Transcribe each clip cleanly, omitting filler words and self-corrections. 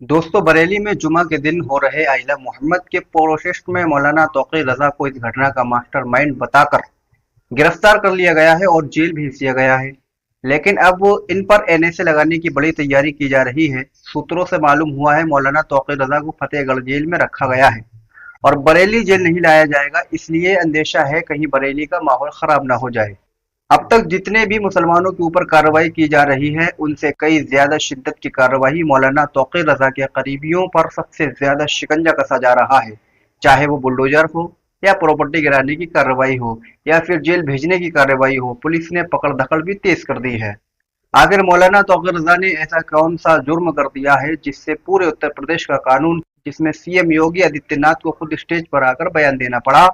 दोस्तों, बरेली में जुमा के दिन हो रहे आइला मोहम्मद के प्रोटेस्ट में मौलाना तौक़ीर रज़ा को इस घटना का मास्टरमाइंड बताकर गिरफ्तार कर लिया गया है और जेल भेज दिया गया है। लेकिन अब इन पर एनएसए लगाने की बड़ी तैयारी की जा रही है। सूत्रों से मालूम हुआ है मौलाना तौक़ीर रज़ा को फतेहगढ़ जेल में रखा गया है और बरेली जेल नहीं लाया जाएगा, इसलिए अंदेशा है कहीं बरेली का माहौल खराब ना हो जाए। अब तक जितने भी मुसलमानों के ऊपर कार्रवाई की जा रही है उनसे कई ज्यादा शिद्दत की कार्रवाई मौलाना तौक़ीर रज़ा के करीबियों पर सबसे ज्यादा शिकंजा कसा जा रहा है। चाहे वो बुलडोजर हो या प्रॉपर्टी गिराने की कार्रवाई हो या फिर जेल भेजने की कार्रवाई हो, पुलिस ने पकड़ दकड़ भी तेज कर दी है। आखिर मौलाना तौक़ीर रज़ा ने ऐसा कौन सा जुर्म कर दिया है जिससे पूरे उत्तर प्रदेश का कानून, जिसमें सीएम योगी आदित्यनाथ को खुद स्टेज पर आकर बयान देना पड़ा।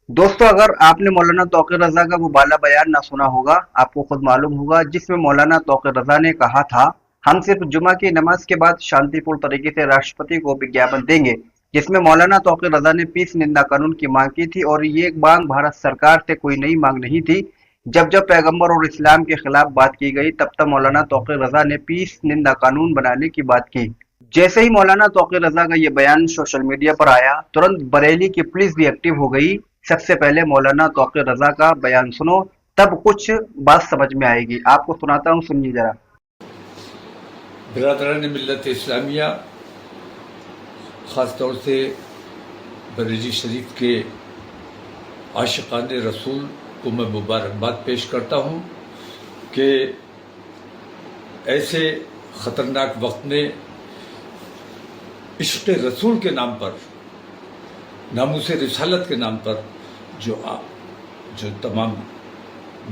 दोस्तों, अगर आपने मौलाना तौक़ीर रज़ा का वो बाला बयान ना सुना होगा, आपको खुद मालूम होगा, जिसमें मौलाना तौक़ीर रज़ा ने कहा था, हम सिर्फ जुमा की नमाज के बाद शांतिपूर्ण तरीके से राष्ट्रपति को विज्ञापन देंगे। जिसमें मौलाना तौक़ीर रज़ा ने पीस निंदा कानून की मांग की थी और ये मांग भारत सरकार से कोई नई मांग नहीं थी। जब जब पैगंबर और इस्लाम के खिलाफ बात की गई तब तब मौलाना तौक़ीर रज़ा ने पीस निंदा कानून बनाने की बात की। जैसे ही मौलाना तौक़ीर रज़ा का ये बयान सोशल मीडिया पर आया, तुरंत बरेली की पुलिस भी एक्टिव हो गई। सबसे पहले मौलाना तौक़ीर रज़ा का बयान सुनो, तब कुछ बात समझ में आएगी। आपको सुनाता हूँ, सुनिए जरा। बिरादरान मिल्लत इस्लामिया, ख़ास तौर से बरेली शरीफ के आशिक़ान रसूल को मैं मुबारकबाद पेश करता हूँ कि ऐसे ख़तरनाक वक्त में इश्क़ रसूल के नाम पर, नामूस रिसालत के नाम पर जो तमाम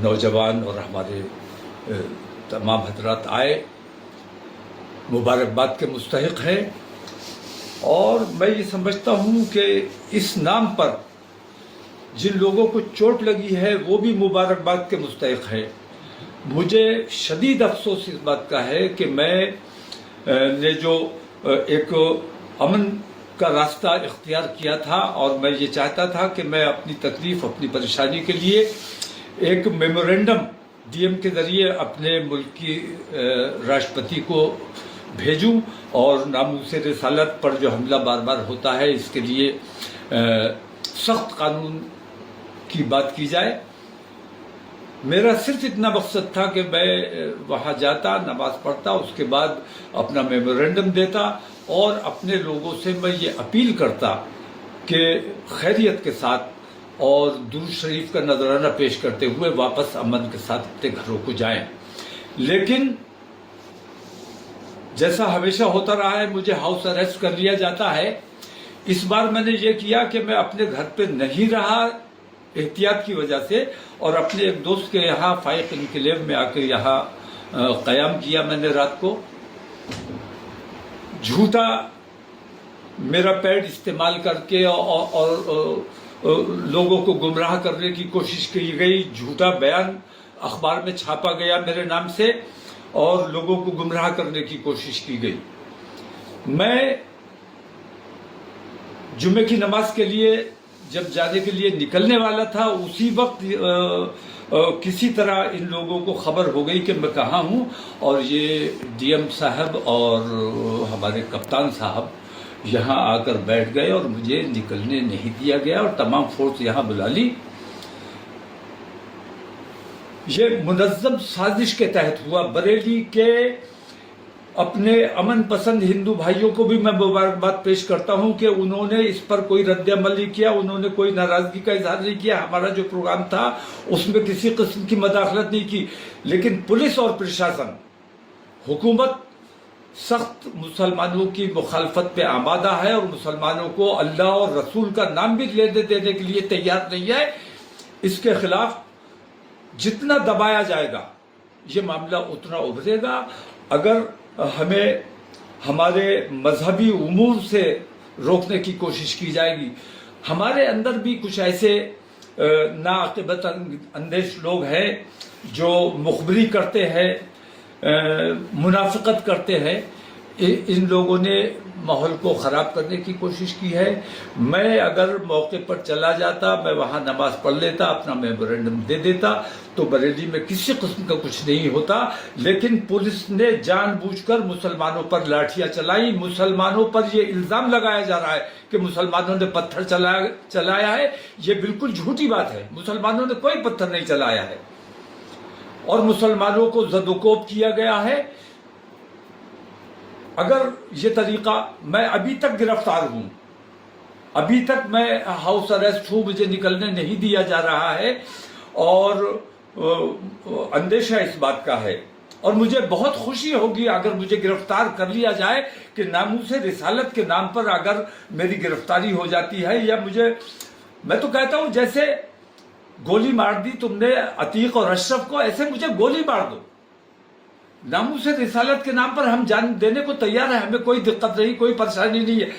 नौजवान और हमारे तमाम हजरात आए, मुबारकबाद के मुस्तहिक़ हैं। और मैं ये समझता हूँ कि इस नाम पर जिन लोगों को चोट लगी है वो भी मुबारकबाद के मुस्तहिक़ है। मुझे शदीद अफसोस इस बात का है कि मैं ने जो एक अमन का रास्ता इख्तियार किया था और मैं ये चाहता था कि मैं अपनी तकलीफ़, अपनी परेशानी के लिए एक मेमोरेंडम डीएम के ज़रिए अपने मुल्क की राष्ट्रपति को भेजूं और नामूस रिसालत पर जो हमला बार बार होता है इसके लिए सख्त कानून की बात की जाए। मेरा सिर्फ इतना मकसद था कि मैं वहाँ जाता, नमाज पढ़ता, उसके बाद अपना मेमोरेंडम देता और अपने लोगों से मैं ये अपील करता कि खैरियत के साथ और दुरूद शरीफ का नजराना पेश करते हुए वापस अमन के साथ अपने घरों को जाएं। लेकिन जैसा हमेशा होता रहा है, मुझे हाउस अरेस्ट कर लिया जाता है। इस बार मैंने ये किया कि मैं अपने घर पे नहीं रहा एहतियात की वजह से, और अपने एक दोस्त के यहाँ फाइक इनकलेव में आकर यहाँ क़याम किया मैंने रात को। झूठा मेरा पैड इस्तेमाल करके और लोगों को गुमराह करने की कोशिश की गई। झूठा बयान अखबार में छापा गया मेरे नाम से और लोगों को गुमराह करने की कोशिश की गई। मैं जुमे की नमाज के लिए जब जाने के लिए निकलने वाला था, उसी वक्त किसी तरह इन लोगों को खबर हो गई कि मैं कहाँ हूँ, और ये डीएम साहब और हमारे कप्तान साहब यहाँ आकर बैठ गए और मुझे निकलने नहीं दिया गया और तमाम फोर्स यहाँ बुला ली। ये मुनज़्ज़म साजिश के तहत हुआ। बरेली के अपने अमन पसंद हिंदू भाइयों को भी मैं मुबारकबाद पेश करता हूं कि उन्होंने इस पर कोई रद्द अमल नहीं किया, उन्होंने कोई नाराजगी का इजहार नहीं किया। हमारा जो प्रोग्राम था उसमें किसी किस्म की मदाखलत नहीं की। लेकिन पुलिस और प्रशासन, हुकूमत सख्त मुसलमानों की मुखालफत पे आमादा है और मुसलमानों को अल्लाह और रसूल का नाम भी लेने देने के लिए तैयार नहीं है। इसके खिलाफ जितना दबाया जाएगा ये मामला उतना उभरेगा। अगर हमें हमारे मजहबी उमूर से रोकने की कोशिश की जाएगी, हमारे अंदर भी कुछ ऐसे नाअक़िबत अंदेश लोग हैं जो मुखबरी करते हैं, मुनाफिकत करते हैं। इन लोगों ने माहौल को ख़राब करने की कोशिश की है। मैं अगर मौके पर चला जाता, मैं वहाँ नमाज पढ़ लेता, अपना मेमोरेंडम दे देता, तो बरेली में किसी किस्म का कुछ नहीं होता। लेकिन पुलिस ने जानबूझकर मुसलमानों पर लाठियां चलाई। मुसलमानों पर यह इल्ज़ाम लगाया जा रहा है कि मुसलमानों ने पत्थर चलाया है। ये बिल्कुल झूठी बात है। मुसलमानों ने कोई पत्थर नहीं चलाया है और मुसलमानों को ज़दोकोब किया गया है। अगर ये तरीका, मैं अभी तक गिरफ्तार हूं, अभी तक मैं हाउस अरेस्ट हूं, मुझे निकलने नहीं दिया जा रहा है और अंदेशा इस बात का है। और मुझे बहुत खुशी होगी अगर मुझे गिरफ्तार कर लिया जाए कि नामूसे रिसालत के नाम पर अगर मेरी गिरफ्तारी हो जाती है, या मैं तो कहता हूं जैसे गोली मार दी तुमने अतीक और अशरफ को, ऐसे मुझे गोली मार दो। नामूसे रिसालत के नाम पर हम जान देने को तैयार है, हमें कोई दिक्कत नहीं, कोई परेशानी नहीं है।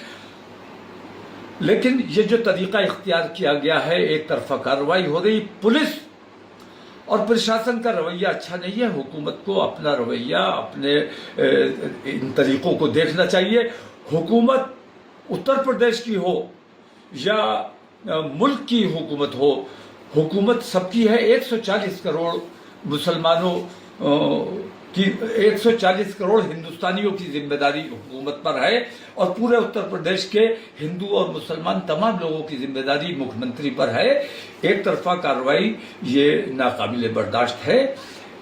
लेकिन ये जो तरीका इख्तियार किया गया है, एक तरफा कार्रवाई हो रही, पुलिस और प्रशासन का रवैया अच्छा नहीं है। हुकूमत को अपना रवैया, अपने इन तरीकों को देखना चाहिए। हुकूमत उत्तर प्रदेश की हो या मुल्क की हुकूमत हो, हुकूमत सबकी है। 140 करोड़ मुसलमानों की, 140 करोड़ हिंदुस्तानियों की जिम्मेदारी हुकूमत पर है और पूरे उत्तर प्रदेश के हिंदू और मुसलमान तमाम लोगों की जिम्मेदारी मुख्यमंत्री पर है। एक तरफा कार्रवाई ये नाकाबिले बर्दाश्त है।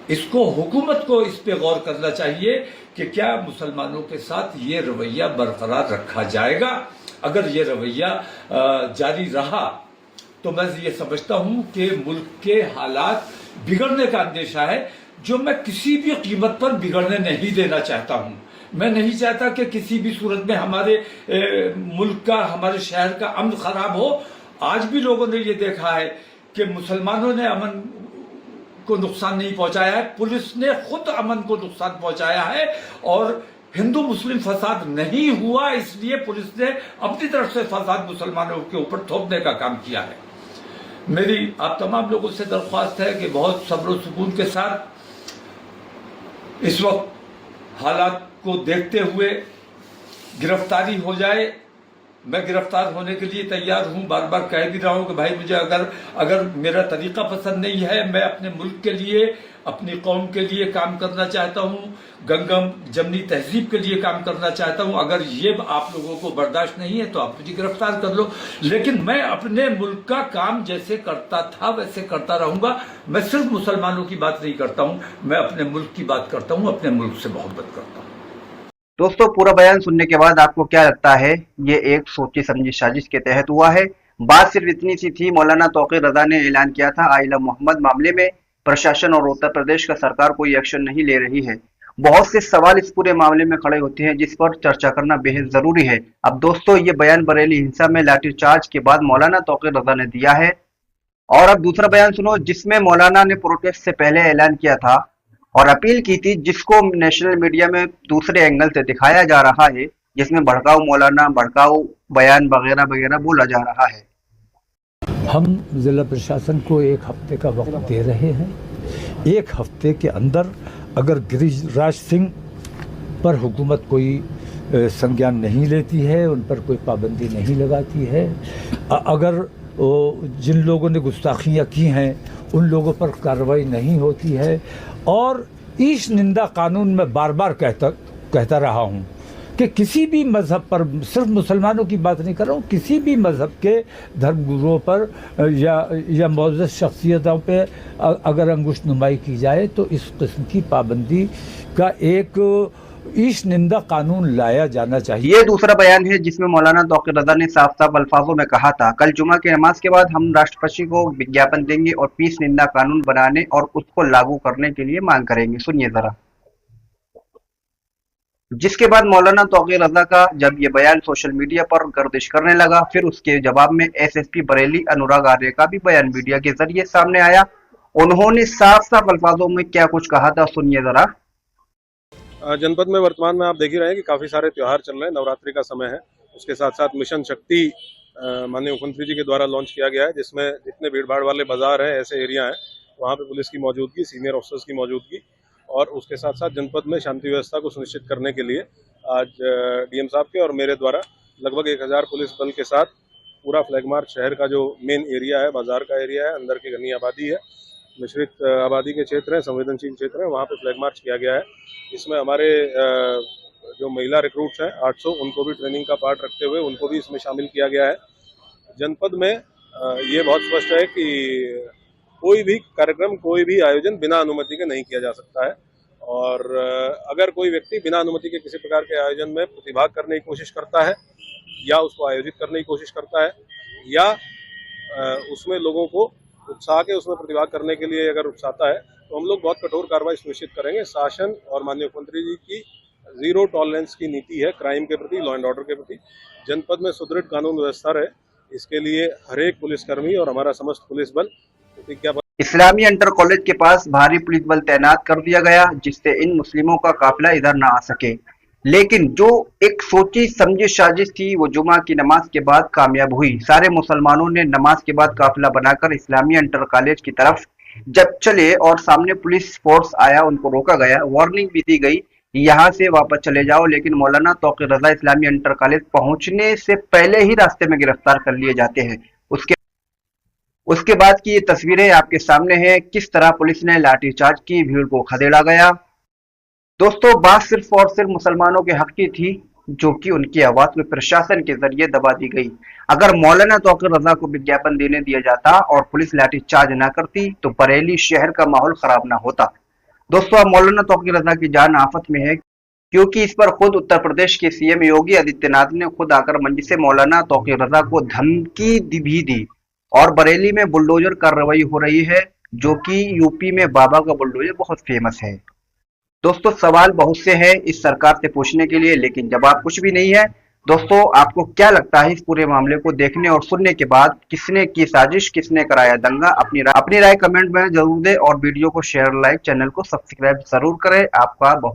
इसको हुकूमत को इस पे गौर करना चाहिए कि क्या मुसलमानों के साथ ये रवैया बरकरार रखा जाएगा। अगर ये रवैया जारी रहा तो मैं ये समझता हूं कि मुल्क के हालात बिगड़ने का अंदेशा है, जो मैं किसी भी कीमत पर बिगड़ने नहीं देना चाहता हूं। मैं नहीं चाहता कि किसी भी सूरत में हमारे मुल्क का, हमारे शहर का अमन खराब हो। आज भी लोगों ने ये देखा है कि मुसलमानों ने अमन को नुकसान नहीं पहुंचाया है, पुलिस ने खुद अमन को नुकसान पहुंचाया है। और हिंदू मुस्लिम फसाद नहीं हुआ, इसलिए पुलिस ने अपनी तरफ से फसाद मुसलमानों के ऊपर थोपने का काम किया है। मेरी आप तमाम लोगों से दरख्वास्त है कि बहुत सब्र और सुकून के साथ इस वक्त हालात को देखते हुए गिरफ्तारी हो जाए। मैं गिरफ्तार होने के लिए तैयार हूं। बार बार कह भी रहा हूं कि भाई मुझे अगर मेरा तरीका पसंद नहीं है, मैं अपने मुल्क के लिए, अपनी कौम के लिए काम करना चाहता हूं, गंगम जमनी तहजीब के लिए काम करना चाहता हूं। अगर ये आप लोगों को बर्दाश्त नहीं है तो आप मुझे गिरफ्तार कर लो, लेकिन मैं अपने मुल्क का काम जैसे करता था वैसे करता रहूंगा। मैं सिर्फ मुसलमानों की बात नहीं करता हूं, मैं अपने मुल्क की बात करता हूं, अपने मुल्क से मोहब्बत करता हूं। दोस्तों, पूरा बयान सुनने के बाद आपको क्या लगता है? ये एक सोची समझी साजिश के तहत हुआ है? बात सिर्फ इतनी सी थी। मौलाना तौक़ीर रज़ा ने ऐलान किया था आइला मोहम्मद मामले में प्रशासन और उत्तर प्रदेश का सरकार कोई एक्शन नहीं ले रही है। बहुत से सवाल इस पूरे मामले में खड़े होते हैं, जिस पर चर्चा करना बेहद जरूरी है। अब दोस्तों, ये बयान बरेली हिंसा में लाठीचार्ज के बाद मौलाना तौक़ीर रज़ा ने दिया है। और अब दूसरा बयान सुनो, जिसमें मौलाना ने प्रोटेस्ट से पहले ऐलान किया था और अपील की थी, जिसको नेशनल मीडिया में दूसरे एंगल से दिखाया जा रहा है, जिसमें भड़काऊ मौलाना, भड़काऊ बयान वगैरह वगैरह बोला जा रहा है। हम जिला प्रशासन को 1 हफ्ते का वक्त दे रहे हैं। 1 हफ्ते के अंदर अगर गिरिराज सिंह पर हुकूमत कोई संज्ञान नहीं लेती है, उन पर कोई पाबंदी नहीं लगाती है, अगर जिन लोगों ने गुस्ताखियाँ की हैं उन लोगों पर कार्रवाई नहीं होती है, और ईश निंदा कानून में बार बार कहता रहा हूँ कि किसी भी मज़हब पर, सिर्फ मुसलमानों की बात नहीं कर रहा हूँ, किसी भी मज़हब के धर्मगुरुओं पर या मुअज़्ज़ज़ शख्सियतों पे अगर अंगुश नुमाई की जाए तो इस किस्म की पाबंदी का एक ईश निंदा कानून लाया जाना चाहिए। ये दूसरा बयान है जिसमें मौलाना तौक़ीर रज़ा ने साफ साफ अल्फाजों में कहा था, कल जुमा की नमाज के बाद हम राष्ट्रपति को विज्ञापन देंगे और ईश निंदा कानून बनाने और उसको लागू करने के लिए मांग करेंगे। सुनिए जरा। जिसके बाद मौलाना तौक़ीर रज़ा का जब ये बयान सोशल मीडिया पर गर्दिश करने लगा, फिर उसके जवाब में एसएसपी बरेली अनुराग आर्य का भी बयान मीडिया के जरिए सामने आया। उन्होंने साफ साफ अल्फाजों में क्या कुछ कहा था, सुनिए जरा। जनपद में वर्तमान में आप देख ही रहे हैं कि काफ़ी सारे त्यौहार चल रहे हैं, नवरात्रि का समय है। उसके साथ साथ मिशन शक्ति माननीय मुख्यमंत्री जी के द्वारा लॉन्च किया गया है, जिसमें जितने भीड़ भाड़ वाले बाजार हैं, ऐसे एरिया हैं, वहाँ पे पुलिस की मौजूदगी, सीनियर ऑफिसर्स की मौजूदगी, और उसके साथ साथ जनपद में शांति व्यवस्था को सुनिश्चित करने के लिए आज डीएम साहब के और मेरे द्वारा लगभग 1000 पुलिस बल के साथ पूरा फ्लैग मार्च शहर का जो मेन एरिया है, बाजार का एरिया है, अंदर की घनी आबादी है, मिश्रित आबादी के क्षेत्र हैं, संवेदनशील क्षेत्र हैं, वहाँ पे फ्लैग मार्च किया गया है। इसमें हमारे जो महिला रिक्रूट्स हैं 800, उनको भी ट्रेनिंग का पार्ट रखते हुए उनको भी इसमें शामिल किया गया है। जनपद में ये बहुत स्पष्ट है कि कोई भी कार्यक्रम, कोई भी आयोजन बिना अनुमति के नहीं किया जा सकता है, और अगर कोई व्यक्ति बिना अनुमति के किसी प्रकार के आयोजन में प्रतिभाग करने की कोशिश करता है या उसको आयोजित करने की कोशिश करता है या उसमें लोगों को उत्साह के उसमें प्रतिभाग करने के लिए अगर उकसाता है, तो हम लोग बहुत कठोर कार्रवाई सुनिश्चित करेंगे। शासन और माननीय मुख्यमंत्री जी की जीरो टॉलरेंस की नीति है क्राइम के प्रति, लॉ एंड ऑर्डर के प्रति। जनपद में सुदृढ़ कानून व्यवस्था रहे, इसके लिए हर एक पुलिसकर्मी और हमारा समस्त पुलिस बल प्रतिज्ञा। इस्लामी इंटर कॉलेज के पास भारी पुलिस बल तैनात कर दिया गया, जिससे इन मुस्लिमों का काफिला इधर न आ सके। लेकिन जो एक सोची समझी साजिश थी वो जुमा की नमाज के बाद कामयाब हुई। सारे मुसलमानों ने नमाज के बाद काफिला बनाकर इस्लामी इंटर कॉलेज की तरफ जब चले और सामने पुलिस फोर्स आया, उनको रोका गया, वार्निंग भी दी गई यहाँ से वापस चले जाओ, लेकिन मौलाना तौकीर रजा इस्लामी इंटर कॉलेज पहुंचने से पहले ही रास्ते में गिरफ्तार कर लिए जाते हैं। उसके बाद की ये तस्वीरें आपके सामने हैं, किस तरह पुलिस ने लाठीचार्ज की, भीड़ को खदेड़ा गया। दोस्तों, बात सिर्फ और सिर्फ मुसलमानों के हक की थी, जो कि उनकी आवाज में प्रशासन के जरिए दबा दी गई। अगर मौलाना तौकीर रजा को विज्ञापन देने दिया जाता और पुलिस लाठीचार्ज ना करती तो बरेली शहर का माहौल खराब ना होता। दोस्तों, अब मौलाना तौकीर रजा की जान आफत में है, क्योंकि इस पर खुद उत्तर प्रदेश के सीएम योगी आदित्यनाथ ने खुद आकर मंच से मौलाना तौकीर रजा को धमकी भी दी और बरेली में बुलडोजर कार्रवाई हो रही है, जो कि यूपी में बाबा का बुलडोजर बहुत फेमस है। दोस्तों, सवाल बहुत से हैं इस सरकार से पूछने के लिए, लेकिन जवाब कुछ भी नहीं है। दोस्तों, आपको क्या लगता है इस पूरे मामले को देखने और सुनने के बाद, किसने की साजिश, किसने कराया दंगा? अपनी राय कमेंट में जरूर दें और वीडियो को शेयर, लाइक, चैनल को सब्सक्राइब जरूर करें। आपका बहुत